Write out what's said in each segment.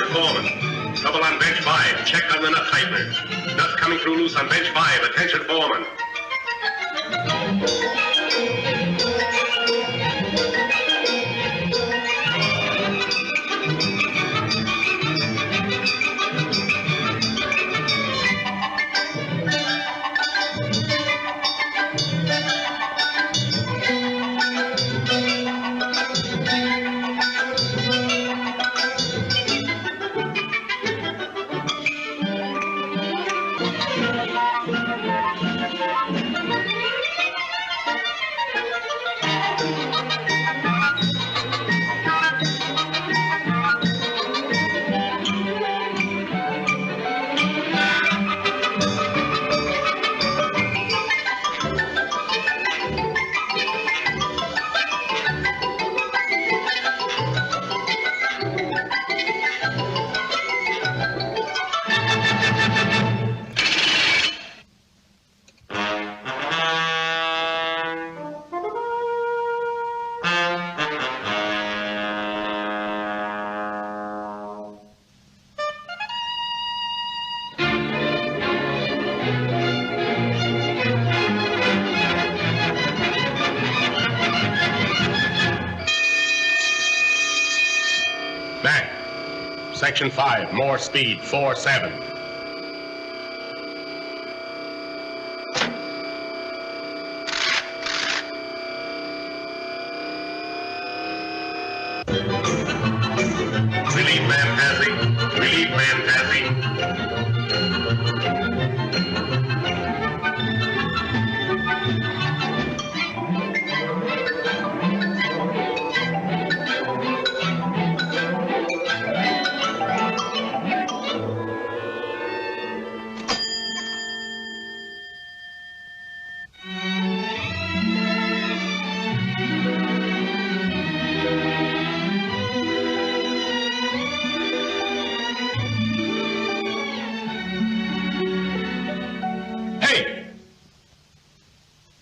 foreman. Trouble on bench 5. Check on the nut tightener. Nuts coming through loose on bench 5. Attention, foreman. Section 5, more speed, 4-7. Relief man passing, relief man passing.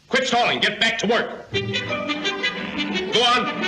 Quit stalling. Get back to work. Go on.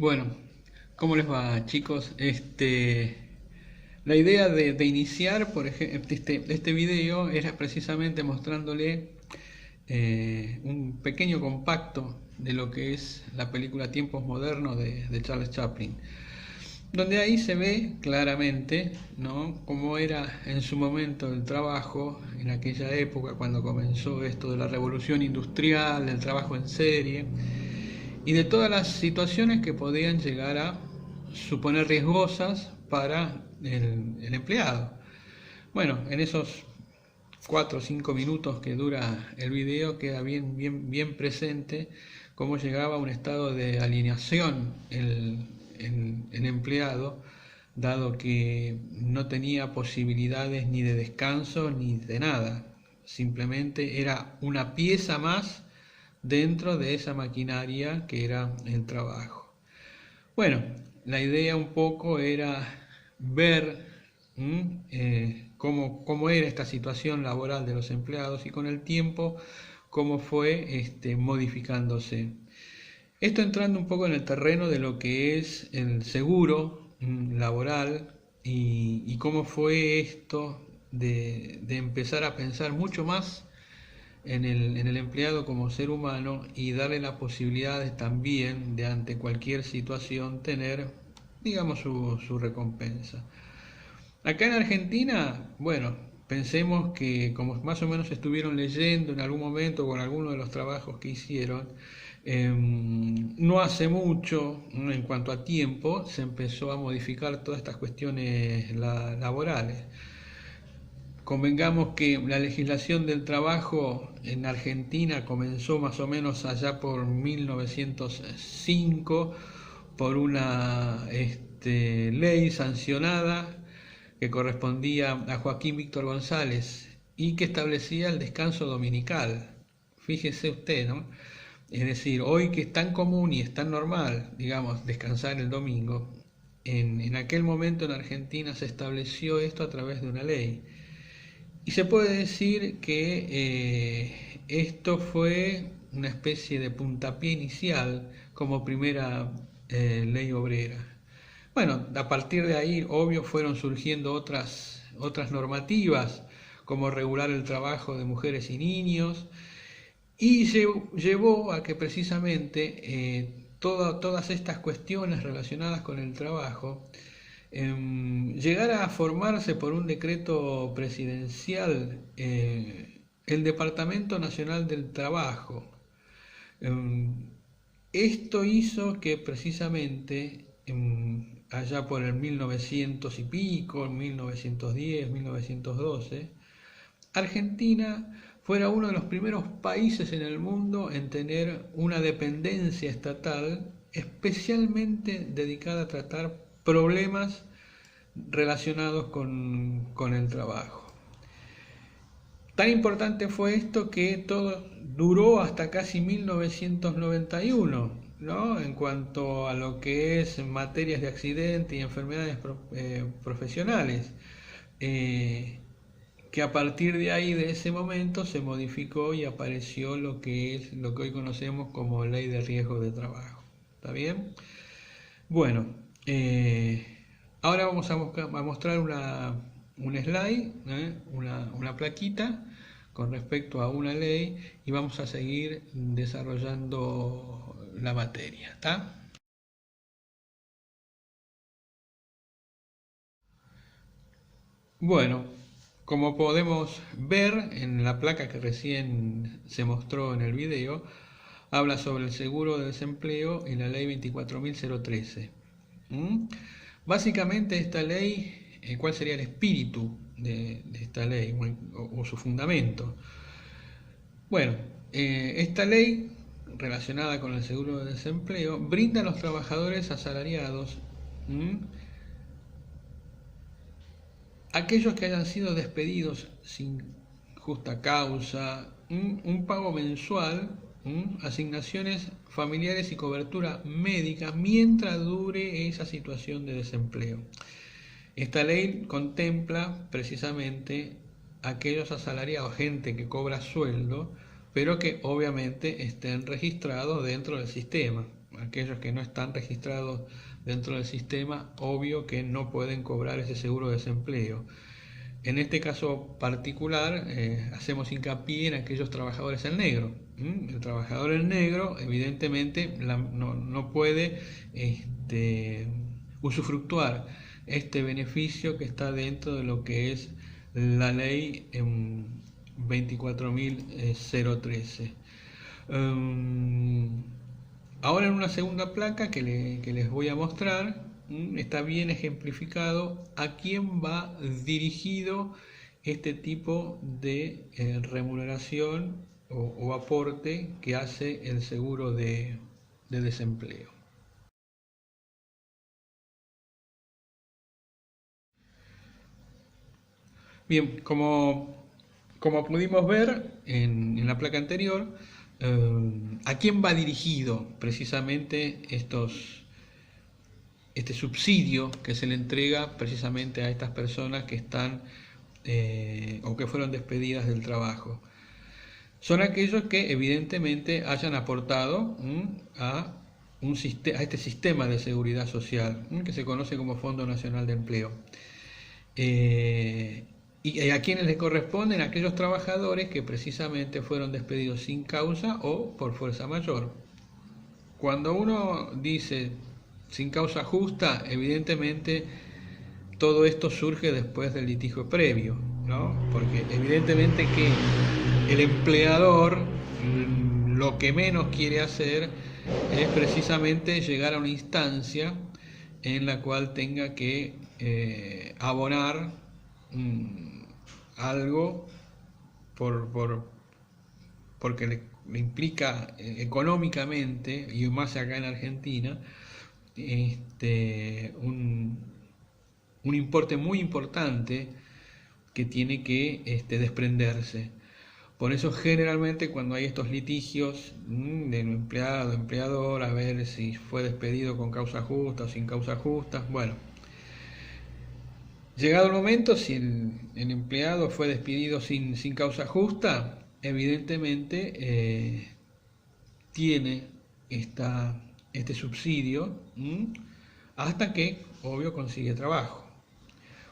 Bueno, ¿cómo les va, chicos? La idea de iniciar por ejemplo, este video era precisamente mostrándole un pequeño compacto de lo que es la película Tiempos Modernos de Charles Chaplin. donde ahí se ve claramente, ¿no?, cómo era en su momento el trabajo en aquella época cuando comenzó esto de la revolución industrial, del trabajo en serie y de todas las situaciones que podían llegar a suponer riesgosas para el empleado. Bueno, en esos 4 o 5 minutos que dura el video queda bien presente cómo llegaba a un estado de alineación el empleado, dado que no tenía posibilidades ni de descanso ni de nada. Simplemente era una pieza más dentro de esa maquinaria que era el trabajo. Bueno, la idea un poco era ver cómo era esta situación laboral de los empleados y con el tiempo cómo fue modificándose. Esto entrando un poco en el terreno de lo que es el seguro laboral y cómo fue esto de empezar a pensar mucho más en el empleado como ser humano y darle la posibilidad también de ante cualquier situación tener, digamos, su recompensa. Acá en Argentina, bueno, pensemos que como más o menos estuvieron leyendo en algún momento con alguno de los trabajos que hicieron, no hace mucho, en cuanto a tiempo, se empezó a modificar todas estas cuestiones laborales. Convengamos que la legislación del trabajo en Argentina comenzó más o menos allá por 1905 por una ley sancionada que correspondía a Joaquín Víctor González y que establecía el descanso dominical. Fíjese usted, ¿no? Es decir, hoy que es tan común y es tan normal, digamos, descansar el domingo, en aquel momento en Argentina se estableció esto a través de una ley. Y se puede decir que esto fue una especie de puntapié inicial como primera ley obrera. Bueno, a partir de ahí, obvio, fueron surgiendo otras normativas, como regular el trabajo de mujeres y niños, y llevó a que precisamente todas estas cuestiones relacionadas con el trabajo llegara a formarse por un decreto presidencial el Departamento Nacional del Trabajo. Esto hizo que precisamente allá por el 1900 y pico, 1910, 1912, Argentina fuera uno de los primeros países en el mundo en tener una dependencia estatal especialmente dedicada a tratar problemas relacionados con el trabajo. Tan importante fue esto que todo duró hasta casi 1991, ¿no?, en cuanto a lo que es materias de accidente y enfermedades profesionales, que a partir de ahí, de ese momento, se modificó y apareció lo que hoy conocemos como Ley de Riesgo de Trabajo. ¿Está bien? Bueno, ahora vamos a mostrar un slide, una plaquita con respecto a una ley y vamos a seguir desarrollando la materia, ¿está? Bueno, como podemos ver en la placa que recién se mostró en el video, habla sobre el seguro de desempleo y la ley 24.013. Básicamente esta ley, ¿cuál sería el espíritu de esta ley o su fundamento? Bueno, esta ley relacionada con el seguro de desempleo brinda a los trabajadores asalariados, aquellos que hayan sido despedidos sin justa causa, un pago mensual, asignaciones familiares y cobertura médica mientras dure esa situación de desempleo. Esta ley contempla precisamente aquellos asalariados, gente que cobra sueldo, pero que obviamente estén registrados dentro del sistema. Aquellos que no están registrados dentro del sistema, obvio que no pueden cobrar ese seguro de desempleo. En este caso particular, hacemos hincapié en aquellos trabajadores en negro. El trabajador en negro, evidentemente, no puede usufructuar este beneficio que está dentro de lo que es la ley 24.013. Ahora en una segunda placa que les voy a mostrar, está bien ejemplificado a quién va dirigido este tipo de remuneración o aporte que hace el seguro de desempleo. Bien, como pudimos ver en la placa anterior, ¿a quién va dirigido precisamente este subsidio que se le entrega precisamente a estas personas que están o que fueron despedidas del trabajo? Son aquellos que evidentemente hayan aportado a este sistema de seguridad social que se conoce como Fondo Nacional de Empleo. Y a quienes les corresponden aquellos trabajadores que precisamente fueron despedidos sin causa o por fuerza mayor. Cuando uno dice sin causa justa, evidentemente todo esto surge después del litigio previo, ¿no? Porque evidentemente que el empleador lo que menos quiere hacer es precisamente llegar a una instancia en la cual tenga que abonar algo porque le implica económicamente, y más acá en Argentina, un importe muy importante que tiene que desprenderse. Por eso generalmente cuando hay estos litigios del empleado, empleador, a ver si fue despedido con causa justa o sin causa justa, bueno, llegado el momento, si el empleado fue despedido sin causa justa, evidentemente tiene este subsidio hasta que, obvio, consigue trabajo.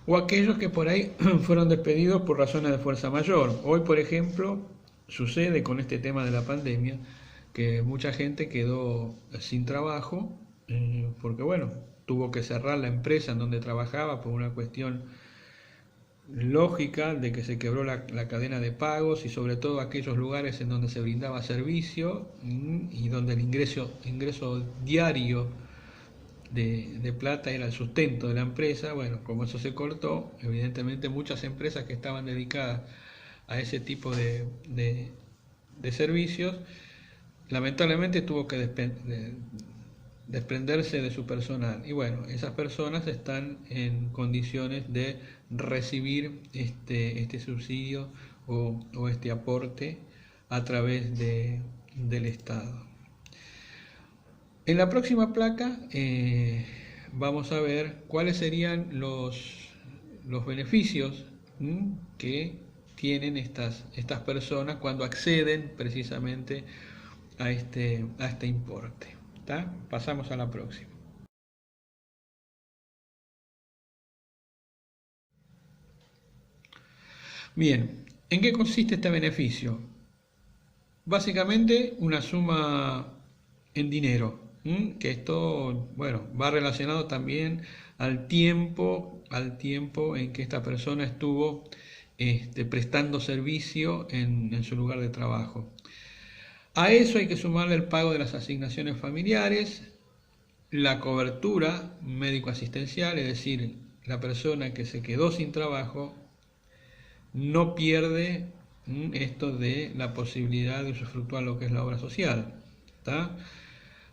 O aquellos que por ahí fueron despedidos por razones de fuerza mayor. Hoy, por ejemplo, sucede con este tema de la pandemia que mucha gente quedó sin trabajo porque, bueno, tuvo que cerrar la empresa en donde trabajaba por una cuestión lógica de que se quebró la cadena de pagos y sobre todo aquellos lugares en donde se brindaba servicio y donde el ingreso diario de plata era el sustento de la empresa. Bueno, como eso se cortó, evidentemente muchas empresas que estaban dedicadas a ese tipo de servicios, lamentablemente tuvo que desprenderse de su personal. Y bueno, esas personas están en condiciones de recibir este subsidio o este aporte a través del Estado. En la próxima placa vamos a ver cuáles serían los beneficios que tienen estas personas cuando acceden precisamente a este importe. ¿Tá? Pasamos a la próxima. Bien, ¿en qué consiste este beneficio? Básicamente una suma en dinero. Que esto, bueno, va relacionado también al tiempo en que esta persona estuvo prestando servicio en su lugar de trabajo. A eso hay que sumarle el pago de las asignaciones familiares, la cobertura médico-asistencial, es decir, la persona que se quedó sin trabajo no pierde esto de la posibilidad de usufructuar lo que es la obra social, ¿tá?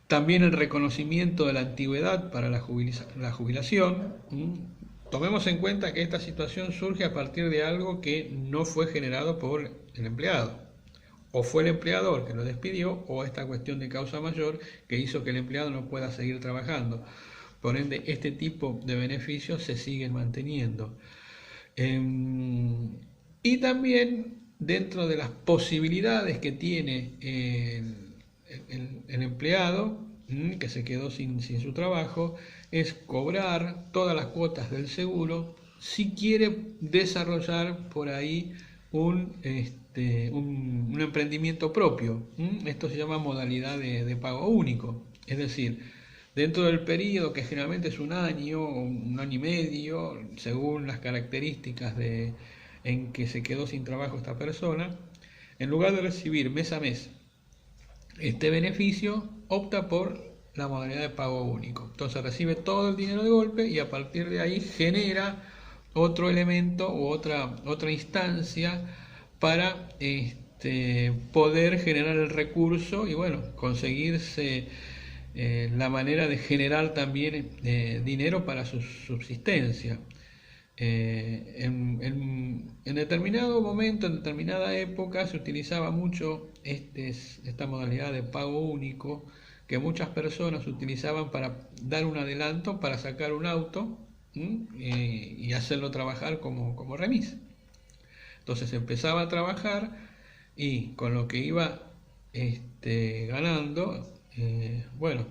También el reconocimiento de la antigüedad para la jubilación. Tomemos en cuenta que esta situación surge a partir de algo que no fue generado por el empleado. O fue el empleador que lo despidió, o esta cuestión de causa mayor que hizo que el empleado no pueda seguir trabajando. Por ende, este tipo de beneficios se siguen manteniendo. Y también dentro de las posibilidades que tiene el empleado que se quedó sin su trabajo, es cobrar todas las cuotas del seguro si quiere desarrollar por ahí un emprendimiento propio. Esto se llama modalidad de pago único, es decir, Dentro del periodo, que generalmente es un año y medio, según las características en que se quedó sin trabajo esta persona, en lugar de recibir mes a mes este beneficio, opta por la modalidad de pago único. Entonces recibe todo el dinero de golpe y a partir de ahí genera otro elemento u otra instancia para poder generar el recurso y bueno, conseguirse la manera de generar también dinero para su subsistencia. En determinado momento, en determinada época, se utilizaba mucho esta modalidad de pago único que muchas personas utilizaban para dar un adelanto, para sacar un auto y hacerlo trabajar como remis. Entonces empezaba a trabajar y con lo que iba ganando, bueno,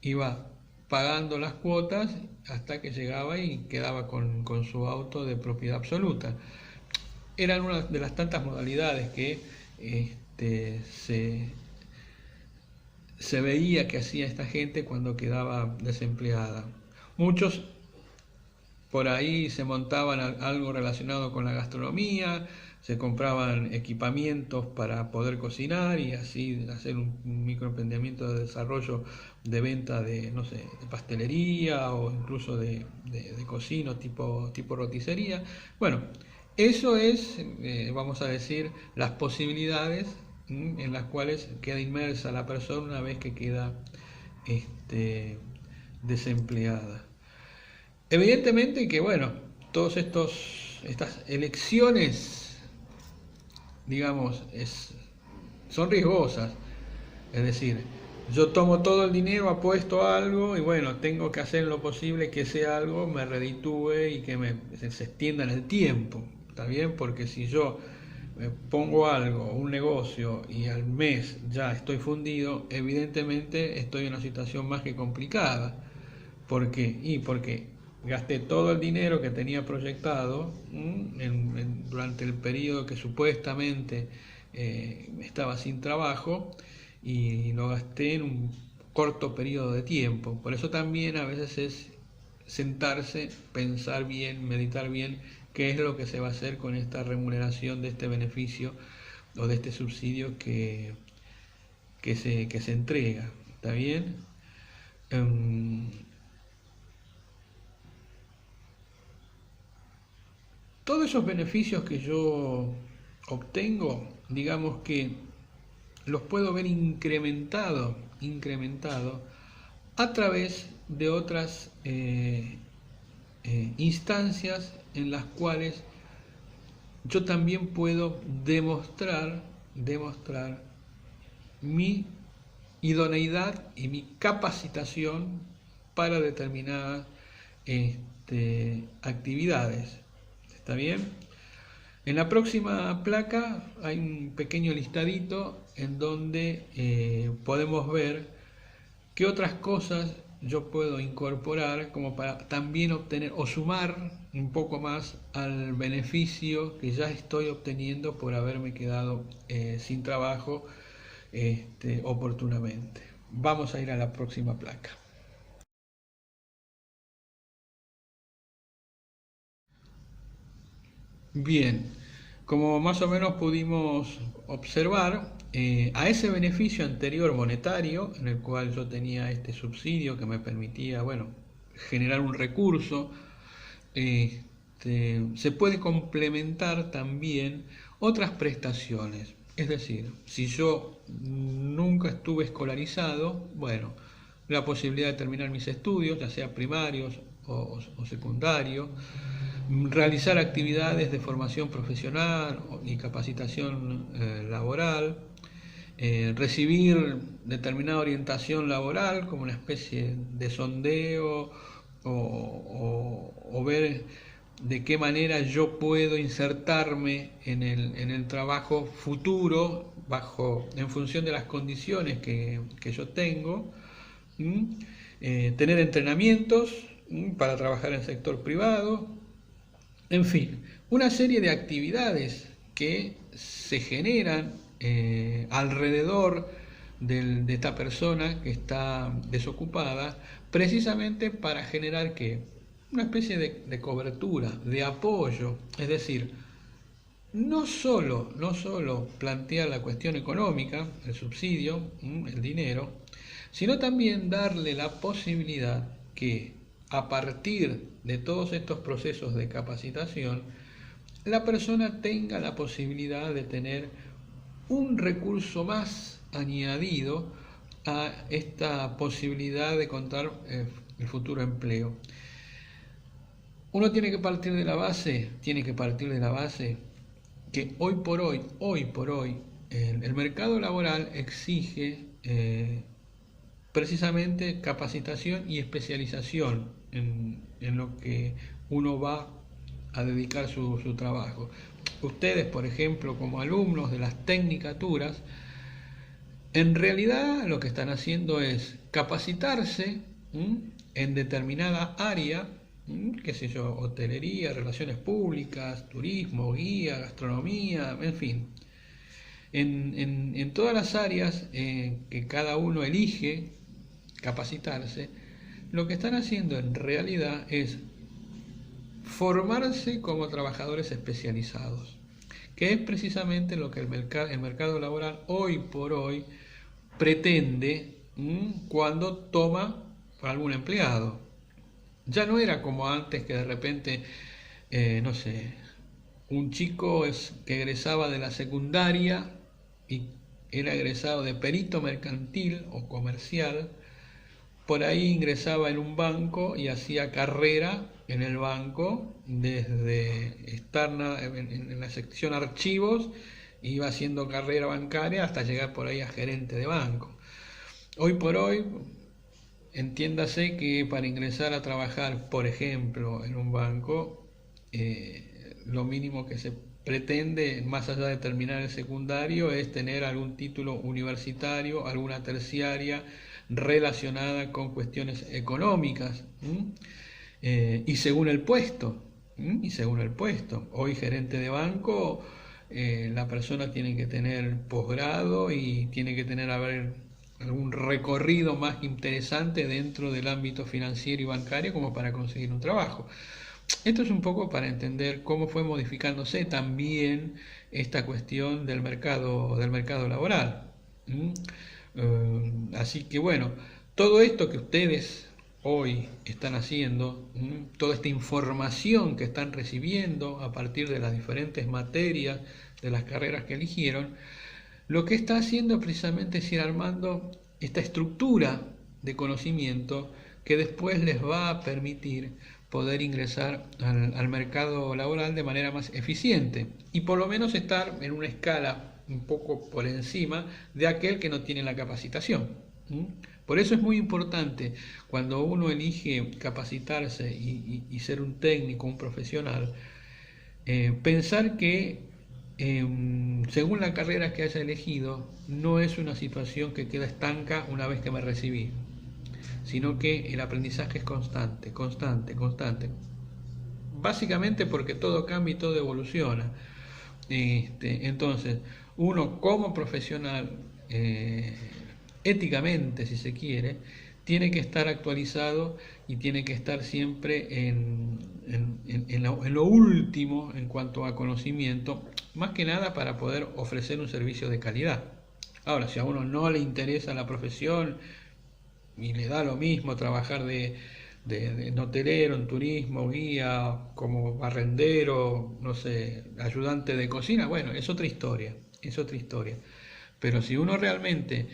iba pagando las cuotas hasta que llegaba y quedaba con su auto de propiedad absoluta. Eran una de las tantas modalidades que se veía que hacía esta gente cuando quedaba desempleada. Muchos por ahí se montaban algo relacionado con la gastronomía, se compraban equipamientos para poder cocinar y así hacer un microemprendimiento de desarrollo de venta de, no sé, de pastelería o incluso de cocina tipo roticería. Bueno, eso es, vamos a decir, las posibilidades en las cuales queda inmersa la persona una vez que queda desempleada. Evidentemente que, bueno, todas estas elecciones, digamos, son riesgosas. Es decir, yo tomo todo el dinero, apuesto a algo y bueno, tengo que hacer lo posible que ese algo me reditúe y que se extienda en el tiempo. ¿Está bien? Porque si yo pongo algo, un negocio y al mes ya estoy fundido, evidentemente estoy en una situación más que complicada. ¿Por qué? Y porque gasté todo el dinero que tenía proyectado durante el periodo que supuestamente estaba sin trabajo y lo gasté en un corto periodo de tiempo. Por eso también a veces es sentarse, pensar bien, meditar bien qué es lo que se va a hacer con esta remuneración de este beneficio o de este subsidio que se entrega. ¿Está bien? Todos esos beneficios que yo obtengo, digamos que los puedo ver incrementado a través de otras instancias en las cuales yo también puedo demostrar mi idoneidad y mi capacitación para determinadas actividades. ¿Está bien? En la próxima placa hay un pequeño listadito en donde podemos ver qué otras cosas yo puedo incorporar como para también obtener o sumar un poco más al beneficio que ya estoy obteniendo por haberme quedado sin trabajo oportunamente. Vamos a ir a la próxima placa. Bien, como más o menos pudimos observar, a ese beneficio anterior monetario, en el cual yo tenía este subsidio que me permitía, bueno, generar un recurso, se puede complementar también otras prestaciones. Es decir, si yo nunca estuve escolarizado, bueno, la posibilidad de terminar mis estudios, ya sea primarios o secundarios, realizar actividades de formación profesional y capacitación laboral, recibir determinada orientación laboral como una especie de sondeo o ver de qué manera yo puedo insertarme en el trabajo futuro en función de las condiciones que yo tengo, tener entrenamientos para trabajar en el sector privado, en fin, una serie de actividades que se generan alrededor de esta persona que está desocupada, precisamente para generar ¿qué? Una especie de cobertura, de apoyo, es decir, no solo plantear la cuestión económica, el subsidio, el dinero, sino también darle la posibilidad que a partir de todos estos procesos de capacitación, la persona tenga la posibilidad de tener un recurso más añadido a esta posibilidad de contar el futuro empleo. Uno tiene que partir de la base, que hoy por hoy, el mercado laboral exige precisamente capacitación y especialización en lo que uno va a dedicar su trabajo. Ustedes, por ejemplo, como alumnos de las tecnicaturas, en realidad lo que están haciendo es capacitarse en determinada área, qué sé yo, hotelería, relaciones públicas, turismo, guía, gastronomía, en fin. En todas las áreas que cada uno elige capacitarse, lo que están haciendo en realidad es formarse como trabajadores especializados, que es precisamente lo que el mercado laboral hoy por hoy pretende cuando toma a algún empleado. Ya no era como antes que de repente, no sé, un chico que egresaba de la secundaria y era egresado de perito mercantil o comercial, por ahí ingresaba en un banco y hacía carrera en el banco, desde estar en la sección archivos, iba haciendo carrera bancaria hasta llegar por ahí a gerente de banco. Hoy por hoy, entiéndase que para ingresar a trabajar, por ejemplo, en un banco, lo mínimo que se pretende, más allá de terminar el secundario, es tener algún título universitario, alguna terciaria relacionada con cuestiones económicas, y según el puesto, hoy gerente de banco, la persona tiene que tener posgrado y tiene que tener algún recorrido más interesante dentro del ámbito financiero y bancario como para conseguir un trabajo. Esto es un poco para entender cómo fue modificándose también esta cuestión del mercado laboral. Así que bueno, todo esto que ustedes hoy están haciendo, toda esta información que están recibiendo a partir de las diferentes materias de las carreras que eligieron, lo que está haciendo precisamente es ir armando esta estructura de conocimiento que después les va a permitir poder ingresar al mercado laboral de manera más eficiente y por lo menos estar en una escala un poco por encima de aquel que no tiene la capacitación. Por eso es muy importante cuando uno elige capacitarse y ser un técnico, un profesional, pensar que según la carrera que haya elegido, no es una situación que queda estanca una vez que me recibí, sino que el aprendizaje es constante. Básicamente porque todo cambia y todo evoluciona. Entonces, uno como profesional, éticamente si se quiere, tiene que estar actualizado y tiene que estar siempre en lo último en cuanto a conocimiento, más que nada para poder ofrecer un servicio de calidad. Ahora, si a uno no le interesa la profesión y le da lo mismo trabajar de hotelero, en turismo, guía, como barrendero, no sé, ayudante de cocina, bueno, es otra historia. Pero si uno realmente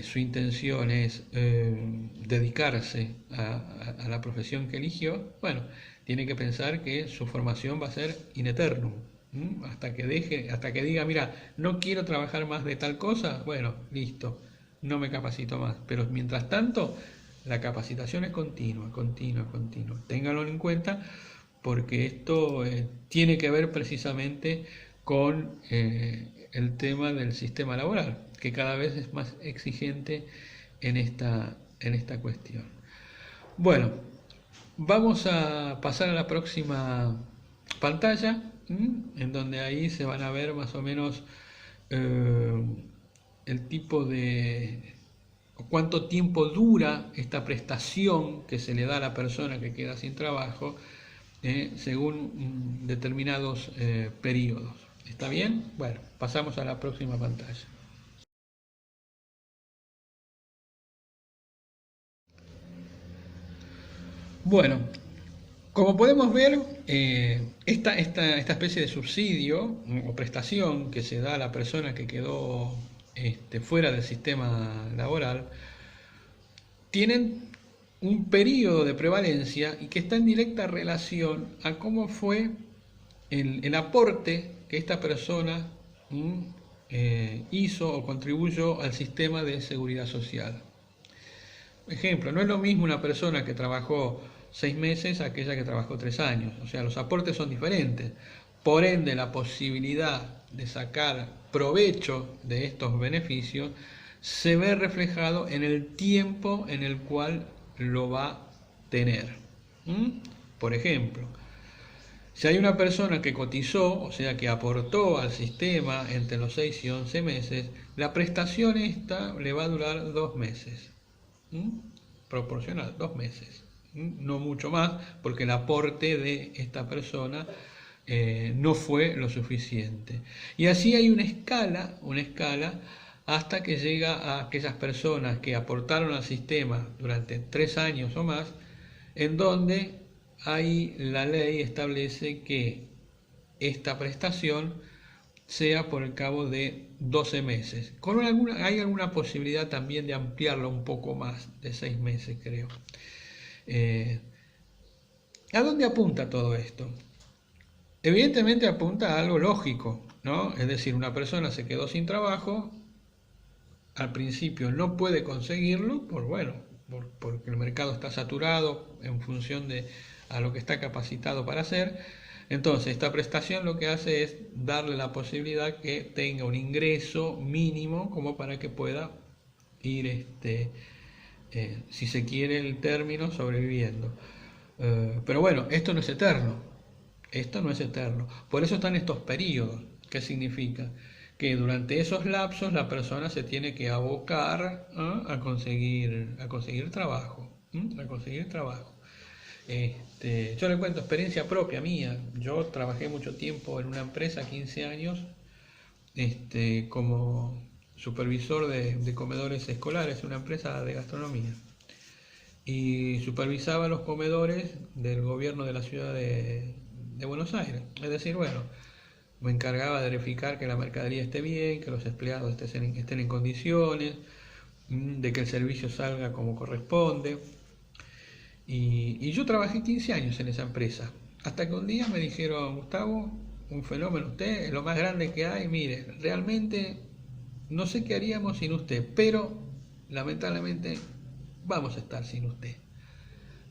su intención es dedicarse a la profesión que eligió, bueno, tiene que pensar que su formación va a ser in eternum, hasta que diga, mira, no quiero trabajar más de tal cosa, bueno, listo, no me capacito más. Pero mientras tanto, la capacitación es continua. Ténganlo en cuenta porque esto tiene que ver precisamente con el tema del sistema laboral, que cada vez es más exigente en esta cuestión. Bueno, vamos a pasar a la próxima pantalla, en donde ahí se van a ver más o menos el tipo de, o cuánto tiempo dura esta prestación que se le da a la persona que queda sin trabajo, según determinados periodos. ¿Está bien? Bueno, pasamos a la próxima pantalla. Bueno, como podemos ver, esta especie de subsidio o prestación que se da a la persona que quedó fuera del sistema laboral, tienen un periodo de prevalencia y que está en directa relación a cómo fue el aporte que esta persona hizo o contribuyó al sistema de seguridad social. Ejemplo, no es lo mismo una persona que trabajó 6 meses a aquella que trabajó 3 años. O sea, los aportes son diferentes. Por ende, la posibilidad de sacar provecho de estos beneficios se ve reflejado en el tiempo en el cual lo va a tener. Por ejemplo, si hay una persona que cotizó, o sea, que aportó al sistema entre los 6 y 11 meses, la prestación esta le va a durar 2 meses. Proporcional, 2 meses. No mucho más, porque el aporte de esta persona no fue lo suficiente. Y así hay una escala hasta que llega a aquellas personas que aportaron al sistema durante 3 años o más, en donde ahí la ley establece que esta prestación sea por el cabo de 12 meses. Hay alguna posibilidad también de ampliarlo un poco más, de 6 meses creo. ¿A dónde apunta todo esto? Evidentemente apunta a algo lógico, ¿no? Es decir, una persona se quedó sin trabajo, al principio no puede conseguirlo, porque el mercado está saturado en función de a lo que está capacitado para hacer. Entonces, esta prestación lo que hace es darle la posibilidad que tenga un ingreso mínimo como para que pueda ir, si se quiere el término, sobreviviendo. Pero bueno, esto no es eterno. Esto no es eterno. Por eso están estos periodos. ¿Qué significa? Que durante esos lapsos la persona se tiene que abocar a conseguir trabajo. A conseguir trabajo. Yo le cuento experiencia propia mía. Yo trabajé mucho tiempo en una empresa, 15 años, como supervisor de comedores escolares, una empresa de gastronomía. Y supervisaba los comedores del gobierno de la ciudad de Buenos Aires. Es decir, bueno, me encargaba de verificar que la mercadería esté bien, que los empleados estén en condiciones, de que el servicio salga como corresponde. Y yo trabajé 15 años en esa empresa, hasta que un día me dijeron: Gustavo, un fenómeno usted, es lo más grande que hay, mire, realmente no sé qué haríamos sin usted, pero lamentablemente vamos a estar sin usted.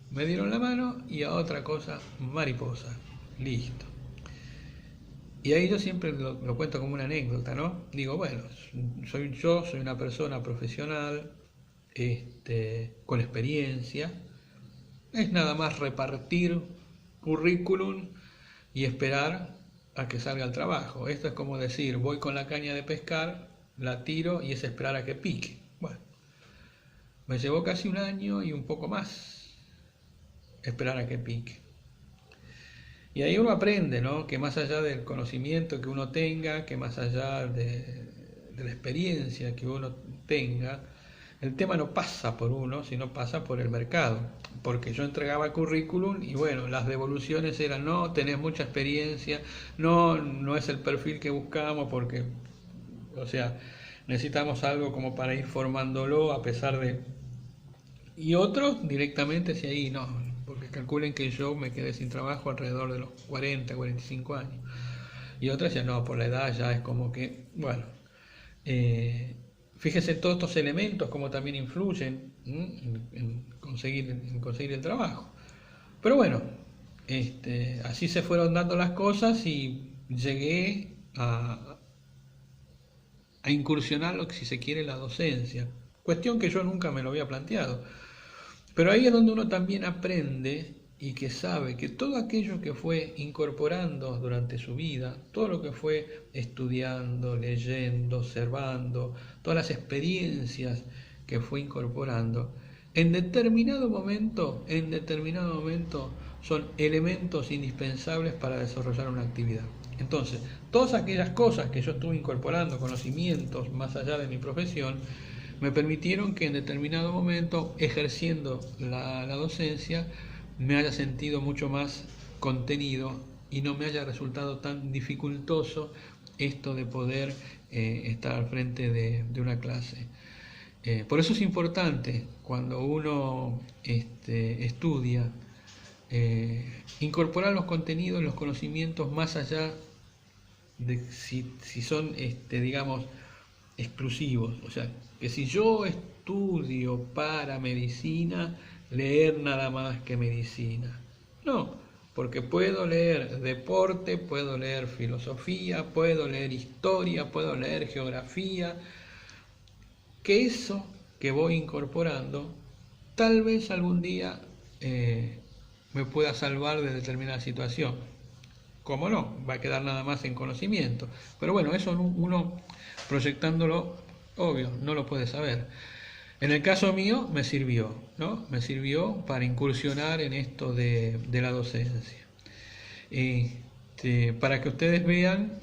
Me dieron la mano y a otra cosa, mariposa, listo. Y ahí yo siempre lo cuento como una anécdota, ¿no? Digo, bueno, soy una persona profesional, con experiencia. Es nada más repartir currículum y esperar a que salga el trabajo. Esto es como decir, voy con la caña de pescar, la tiro y es esperar a que pique. Bueno, me llevó casi un año y un poco más esperar a que pique. Y ahí uno aprende, ¿no? Que más allá del conocimiento que uno tenga, que más allá de la experiencia que uno tenga, el tema no pasa por uno, sino pasa por el mercado. Porque yo entregaba currículum y bueno, las devoluciones eran: no, tenés mucha experiencia, no es el perfil que buscamos, porque, o sea, necesitamos algo como para ir formándolo a pesar de... Y otros directamente si ahí no, porque calculen que yo me quedé sin trabajo alrededor de los 40, 45 años. Y otros decían: no, por la edad ya es como que, bueno, fíjese todos estos elementos como también influyen en conseguir el trabajo. Pero bueno, así se fueron dando las cosas y llegué a incursionar lo que, si se quiere, la docencia. Cuestión que yo nunca me lo había planteado. Pero ahí es donde uno también aprende y que sabe que todo aquello que fue incorporando durante su vida, todo lo que fue estudiando, leyendo, observando, todas las experiencias que fue incorporando, en determinado momento son elementos indispensables para desarrollar una actividad. Entonces, todas aquellas cosas que yo estuve incorporando, conocimientos más allá de mi profesión, me permitieron que en determinado momento, ejerciendo la docencia, me haya sentido mucho más contenido y no me haya resultado tan dificultoso esto de poder estar al frente de una clase. Por eso es importante cuando uno estudia, incorporar los contenidos, los conocimientos más allá de si son, digamos, exclusivos. O sea, que si yo estudio para medicina, leer nada más que medicina. No, porque puedo leer deporte, puedo leer filosofía, puedo leer historia, puedo leer geografía, que eso que voy incorporando tal vez algún día me pueda salvar de determinada situación. Como no, va a quedar nada más en conocimiento. Pero bueno, eso uno proyectándolo, obvio, no lo puede saber. En el caso mío me sirvió, ¿no? Me sirvió para incursionar en esto de la docencia. Para que ustedes vean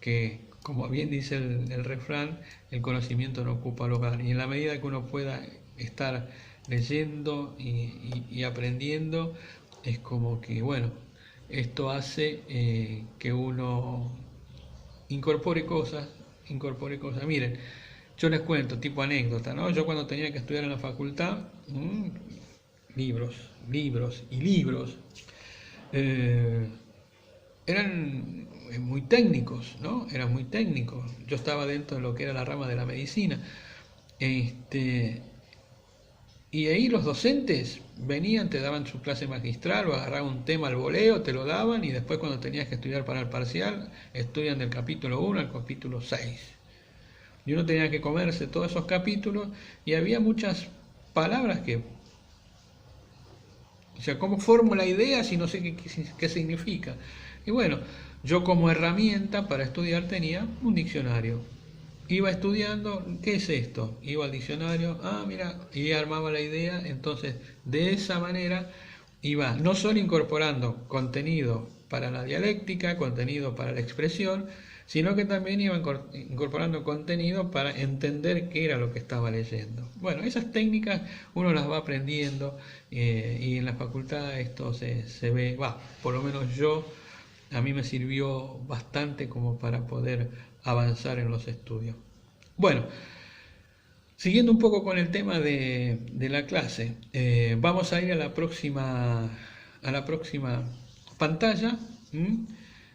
que, como bien dice el refrán, el conocimiento no ocupa lugar. Y en la medida que uno pueda estar leyendo y aprendiendo, es como que, bueno, esto hace que uno incorpore cosas. Miren, yo les cuento, tipo anécdota, ¿no? Yo cuando tenía que estudiar en la facultad, libros y libros, eran muy técnicos, ¿no? Eran muy técnicos. Yo estaba dentro de lo que era la rama de la medicina. Y ahí los docentes venían, te daban su clase magistral o agarraban un tema al voleo, te lo daban y después cuando tenías que estudiar para el parcial, estudian del capítulo 1 al capítulo 6. Y uno tenía que comerse todos esos capítulos y había muchas palabras que... O sea, ¿cómo formo la idea si no sé qué significa? Y bueno, yo como herramienta para estudiar tenía un diccionario. Iba estudiando, ¿qué es esto? Iba al diccionario, mira, y armaba la idea. Entonces, de esa manera iba no solo incorporando contenido para la dialéctica, contenido para la expresión, sino que también iba incorporando contenido para entender qué era lo que estaba leyendo. Bueno, esas técnicas uno las va aprendiendo y en la facultad esto se ve, por lo menos a mí me sirvió bastante como para poder avanzar en los estudios. Bueno, siguiendo un poco con el tema de la clase, vamos a ir a la próxima pantalla,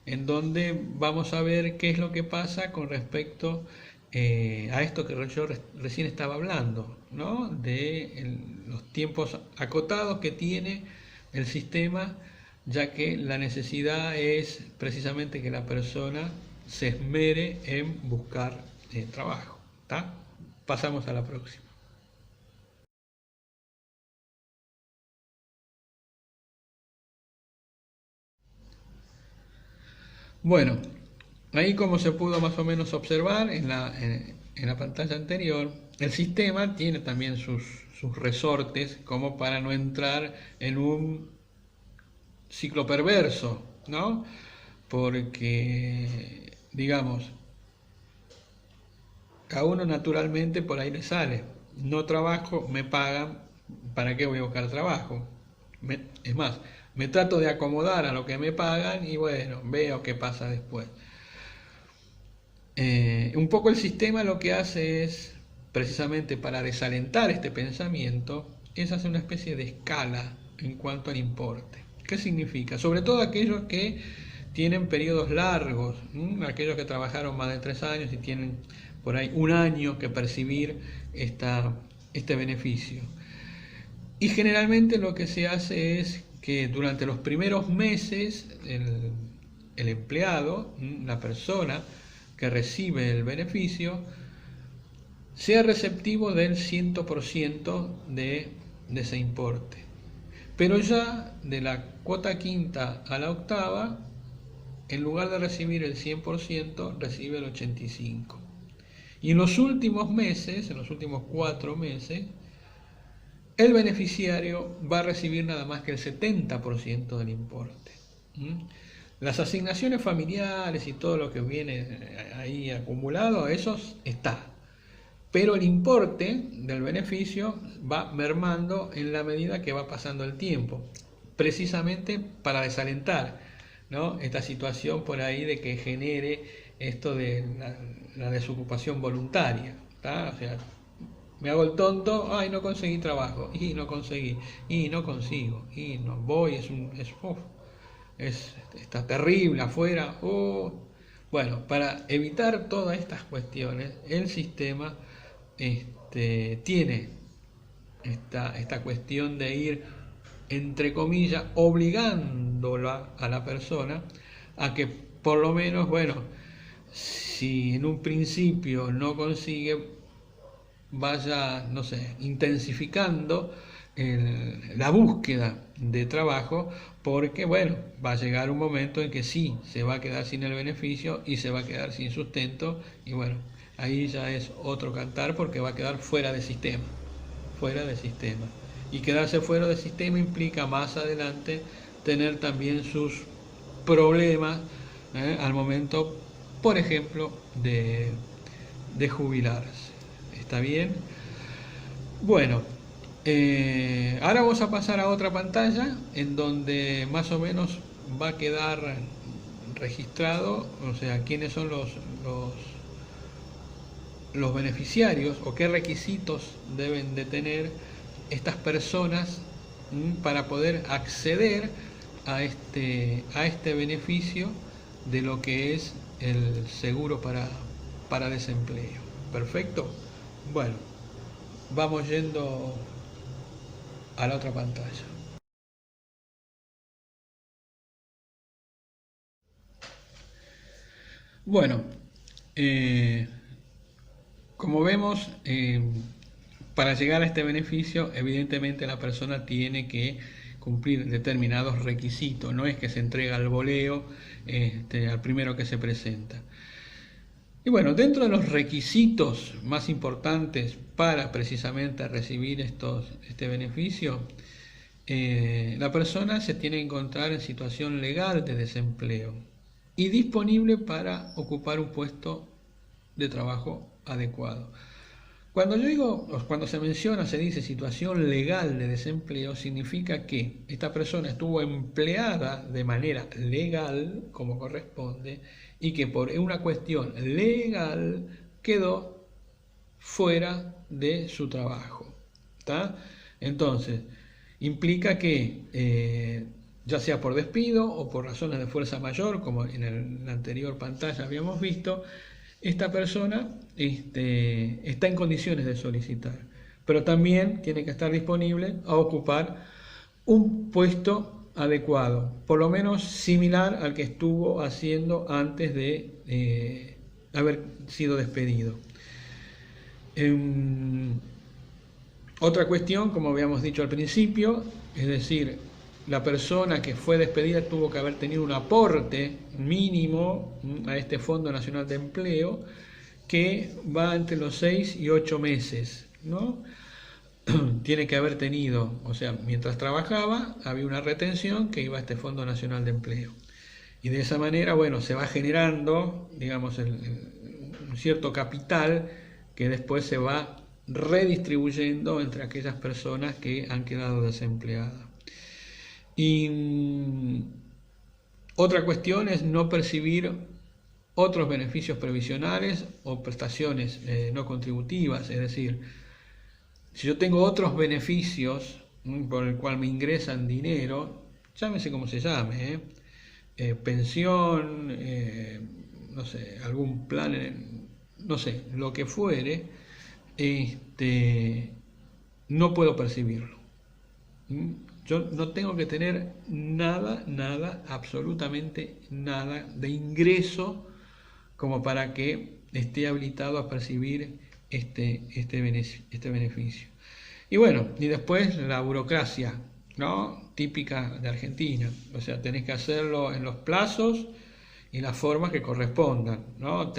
en donde vamos a ver qué es lo que pasa con respecto a esto que yo recién estaba hablando, ¿no? De los tiempos acotados que tiene el sistema, ya que la necesidad es precisamente que la persona se esmere en buscar trabajo. ¿Tá? Pasamos a la próxima. Bueno, ahí como se pudo más o menos observar en la pantalla anterior, el sistema tiene también sus resortes como para no entrar en un ciclo perverso, ¿no? Porque, digamos, a uno naturalmente por ahí le sale, no trabajo, me pagan, ¿para qué voy a buscar trabajo? Es más, me trato de acomodar a lo que me pagan y bueno, veo qué pasa después. Un poco el sistema lo que hace es, precisamente para desalentar este pensamiento, es hacer una especie de escala en cuanto al importe. ¿Qué significa? Sobre todo aquellos que tienen periodos largos, aquellos que trabajaron más de 3 años y tienen por ahí un año que percibir este beneficio. Y generalmente lo que se hace es que durante los primeros meses el empleado, la persona que recibe el beneficio, sea receptivo del 100% de ese importe. Pero ya de la cuota quinta a la octava, en lugar de recibir el 100%, recibe el 85%. Y en los últimos meses, en los últimos 4 meses, el beneficiario va a recibir nada más que el 70% del importe. Las asignaciones familiares y todo lo que viene ahí acumulado, eso está. Pero el importe del beneficio va mermando en la medida que va pasando el tiempo, precisamente para desalentar, ¿no?, esta situación por ahí de que genere esto de la desocupación voluntaria, ¿tá? O sea, me hago el tonto, ay, no conseguí trabajo, y no conseguí, y no consigo, y no voy, está terrible afuera. Bueno, para evitar todas estas cuestiones, el sistema tiene esta cuestión de ir, entre comillas, obligándola a la persona a que por lo menos, bueno, si en un principio no consigue, vaya, no sé, intensificando la búsqueda de trabajo, porque bueno, va a llegar un momento en que sí, se va a quedar sin el beneficio y se va a quedar sin sustento, y bueno, ahí ya es otro cantar, porque va a quedar fuera de sistema, y quedarse fuera del sistema implica más adelante tener también sus problemas al momento, por ejemplo, de jubilarse. ¿Está bien? Bueno, ahora vamos a pasar a otra pantalla en donde más o menos va a quedar registrado, o sea, quiénes son los beneficiarios o qué requisitos deben de tener estas personas para poder acceder a este beneficio de lo que es el seguro para desempleo. ¿Perfecto? Bueno, vamos yendo a la otra pantalla. Bueno, como vemos, para llegar a este beneficio, evidentemente la persona tiene que cumplir determinados requisitos, no es que se entrega al voleo al primero que se presenta. Y bueno, dentro de los requisitos más importantes para precisamente recibir este beneficio, la persona se tiene que encontrar en situación legal de desempleo y disponible para ocupar un puesto de trabajo adecuado. Cuando se menciona, se dice situación legal de desempleo, significa que esta persona estuvo empleada de manera legal, como corresponde, y que por una cuestión legal quedó fuera de su trabajo. ¿Tá? Entonces, implica que ya sea por despido o por razones de fuerza mayor, como en la anterior pantalla habíamos visto, esta persona está en condiciones de solicitar, pero también tiene que estar disponible a ocupar un puesto adecuado, por lo menos similar al que estuvo haciendo antes de haber sido despedido. Otra cuestión, como habíamos dicho al principio, es decir, la persona que fue despedida tuvo que haber tenido un aporte mínimo a este Fondo Nacional de Empleo que va entre los 6 y 8 meses, ¿no? Tiene que haber tenido, o sea, mientras trabajaba había una retención que iba a este Fondo Nacional de Empleo. Y de esa manera, bueno, se va generando, digamos, un cierto capital que después se va redistribuyendo entre aquellas personas que han quedado desempleadas. Y otra cuestión es no percibir otros beneficios previsionales o prestaciones no contributivas, es decir, si yo tengo otros beneficios por el cual me ingresan dinero, llámese como se llame, pensión, no sé, algún plan, no sé, lo que fuere, no puedo percibirlo. Yo no tengo que tener nada, absolutamente nada de ingreso como para que esté habilitado a percibir este beneficio. Y bueno, y después la burocracia ¿no? Típica de Argentina. O sea, tenés que hacerlo en los plazos y las formas que correspondan, ¿no?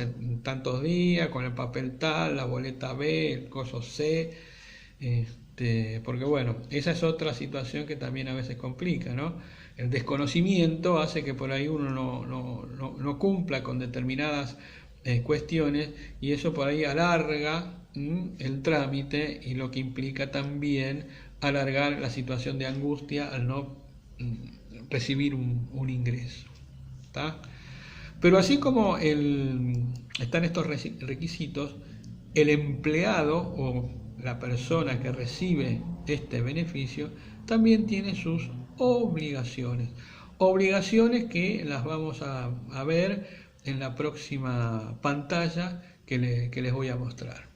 Tantos días, con el papel tal, la boleta B, el coso C, porque bueno, esa es otra situación que también a veces complica, ¿no? El desconocimiento hace que por ahí uno no cumpla con determinadas cuestiones y eso por ahí alarga el trámite y lo que implica también alargar la situación de angustia al no recibir un ingreso. ¿Tá? Pero así como están estos requisitos, el empleado o la persona que recibe este beneficio también tiene sus obligaciones. Obligaciones que las vamos a ver en la próxima pantalla que les voy a mostrar.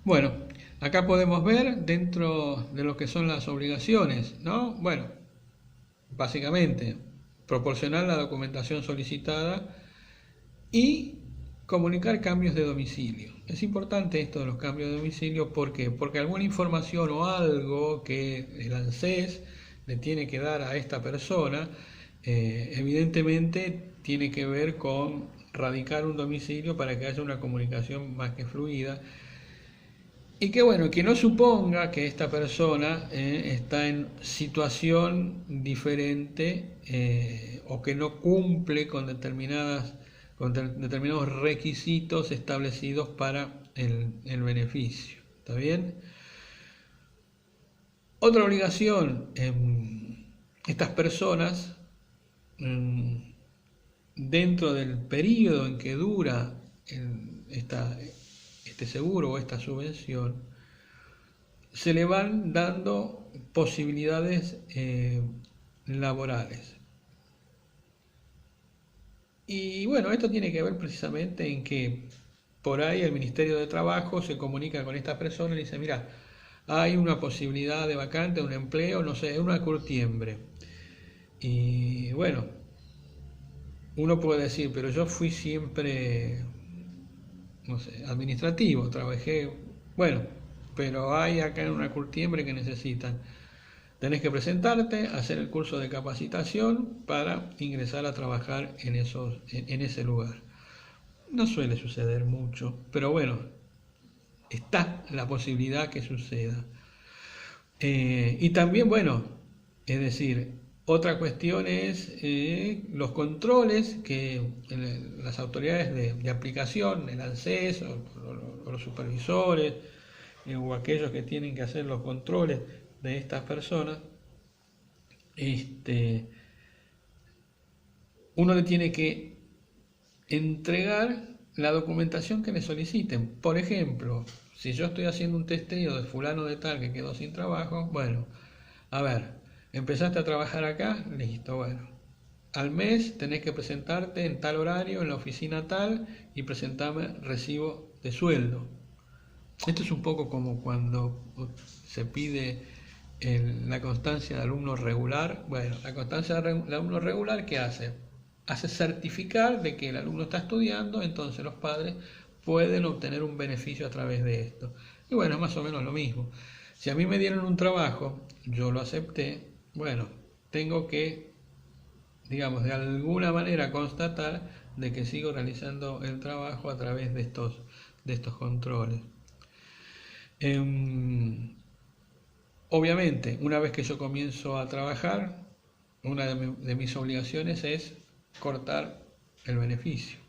Bueno, acá podemos ver dentro de lo que son las obligaciones, ¿no? Bueno, básicamente proporcionar la documentación solicitada y comunicar cambios de domicilio. Es importante esto de los cambios de domicilio, ¿por qué? Porque alguna información o algo que el ANSES le tiene que dar a esta persona, evidentemente tiene que ver con radicar un domicilio para que haya una comunicación más que fluida. Y que bueno, que no suponga que esta persona está en situación diferente o que no cumple con determinados requisitos establecidos para el beneficio. ¿Está bien? Otra obligación, estas personas, dentro del periodo en que dura este seguro o esta subvención, se le van dando posibilidades laborales. Y bueno, esto tiene que ver precisamente en que por ahí el Ministerio de Trabajo se comunica con esta persona y dice, mira, hay una posibilidad de vacante, un empleo, no sé, una curtiembre. Y bueno, uno puede decir, pero yo fui siempre, no sé, administrativo, trabajé, bueno, pero hay acá en una curtiembre que necesitan. Tenés que presentarte, hacer el curso de capacitación para ingresar a trabajar en ese lugar. No suele suceder mucho, pero bueno, está la posibilidad que suceda. Y también, bueno, es decir, otra cuestión es los controles que las autoridades de aplicación, el ANSES o los supervisores o aquellos que tienen que hacer los controles de estas personas, uno le tiene que entregar la documentación que le soliciten. Por ejemplo, si yo estoy haciendo un testeo de fulano de tal que quedó sin trabajo, bueno, a ver, empezaste a trabajar acá, listo, bueno. Al mes tenés que presentarte en tal horario en la oficina tal y presentarme recibo de sueldo. Esto es un poco como cuando se pide la constancia de alumno regular. Bueno, la constancia de alumno regular, ¿qué hace? Hace certificar de que el alumno está estudiando, entonces los padres pueden obtener un beneficio a través de esto. Y bueno, es más o menos lo mismo. Si a mí me dieron un trabajo, yo lo acepté, bueno, tengo que, digamos, de alguna manera constatar de que sigo realizando el trabajo a través de estos controles. Obviamente, una vez que yo comienzo a trabajar, una de mis obligaciones es cortar el beneficio,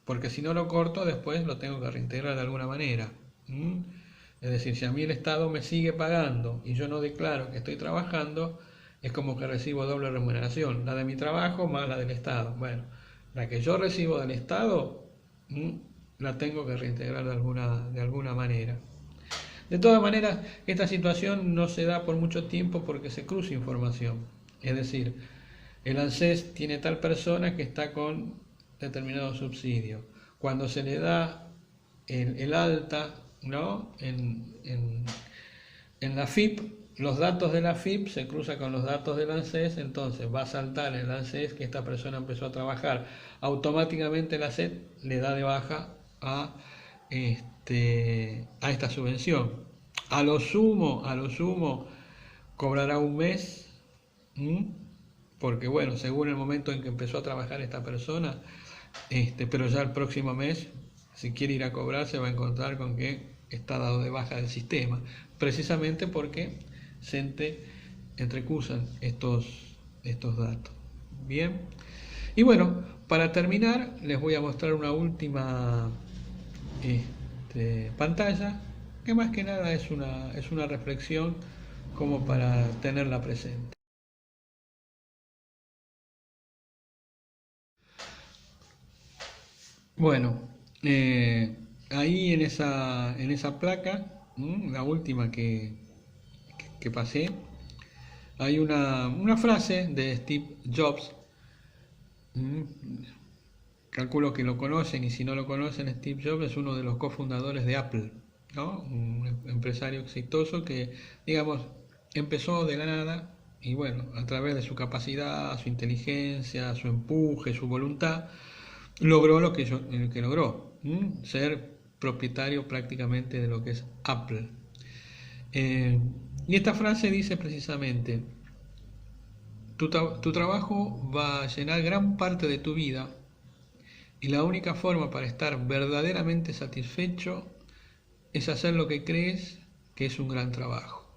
porque si no lo corto después lo tengo que reintegrar de alguna manera. Es decir, si a mí el Estado me sigue pagando y yo no declaro que estoy trabajando, es como que recibo doble remuneración, la de mi trabajo más la del Estado. Bueno, la que yo recibo del Estado la tengo que reintegrar de alguna manera. De todas maneras, esta situación no se da por mucho tiempo porque se cruza información. Es decir, el ANSES tiene tal persona que está con determinado subsidio. Cuando se le da el alta, ¿no? en la FIP, los datos de la FIP se cruzan con los datos del ANSES, entonces va a saltar en el ANSES que esta persona empezó a trabajar. Automáticamente la SED le da de baja a a esta subvención. A lo sumo, cobrará un mes, porque bueno, según el momento en que empezó a trabajar esta persona, pero ya el próximo mes, si quiere ir a cobrar, se va a encontrar con que está dado de baja del sistema, precisamente porque se entrecusan estos datos. Bien, y bueno, para terminar, les voy a mostrar una última pantalla, que más que nada es una reflexión como para tenerla presente. Bueno, ahí en esa placa, la última que pasé, hay una frase de Steve Jobs. mm, Calculo que lo conocen, y si no lo conocen, Steve Jobs es uno de los cofundadores de Apple, ¿no? Un empresario exitoso que, digamos, empezó de la nada y bueno, a través de su capacidad, su inteligencia, su empuje, su voluntad, logró lo que logró, ser propietario prácticamente de lo que es Apple. Eh, y esta frase dice precisamente, tu trabajo va a llenar gran parte de tu vida y la única forma para estar verdaderamente satisfecho es hacer lo que crees que es un gran trabajo.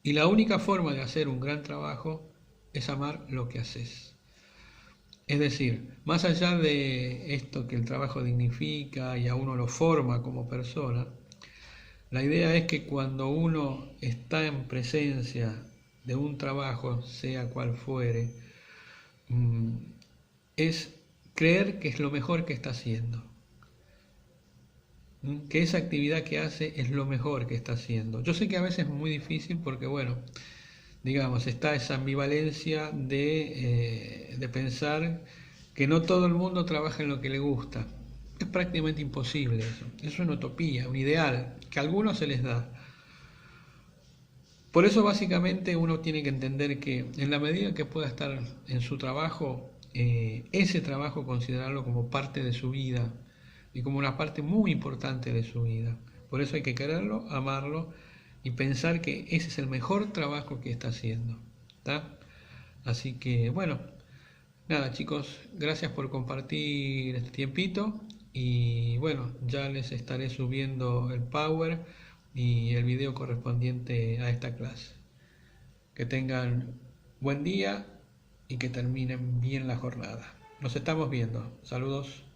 Y la única forma de hacer un gran trabajo es amar lo que haces. Es decir, más allá de esto que el trabajo dignifica y a uno lo forma como persona, la idea es que cuando uno está en presencia de un trabajo, sea cual fuere, es creer que es lo mejor que está haciendo, que esa actividad que hace es lo mejor que está haciendo. Yo sé que a veces es muy difícil porque, bueno, digamos, está esa ambivalencia de pensar que no todo el mundo trabaja en lo que le gusta. Es prácticamente imposible eso. Es una utopía, un ideal, que a algunos se les da. Por eso básicamente uno tiene que entender que en la medida que pueda estar en su trabajo, ese trabajo considerarlo como parte de su vida y como una parte muy importante de su vida. Por eso hay que quererlo, amarlo y pensar que ese es el mejor trabajo que está haciendo. ¿Tá? Así que bueno, nada chicos, gracias por compartir este tiempito y bueno, ya les estaré subiendo el Power y el video correspondiente a esta clase. Que tengan buen día y que terminen bien la jornada. Nos estamos viendo. Saludos.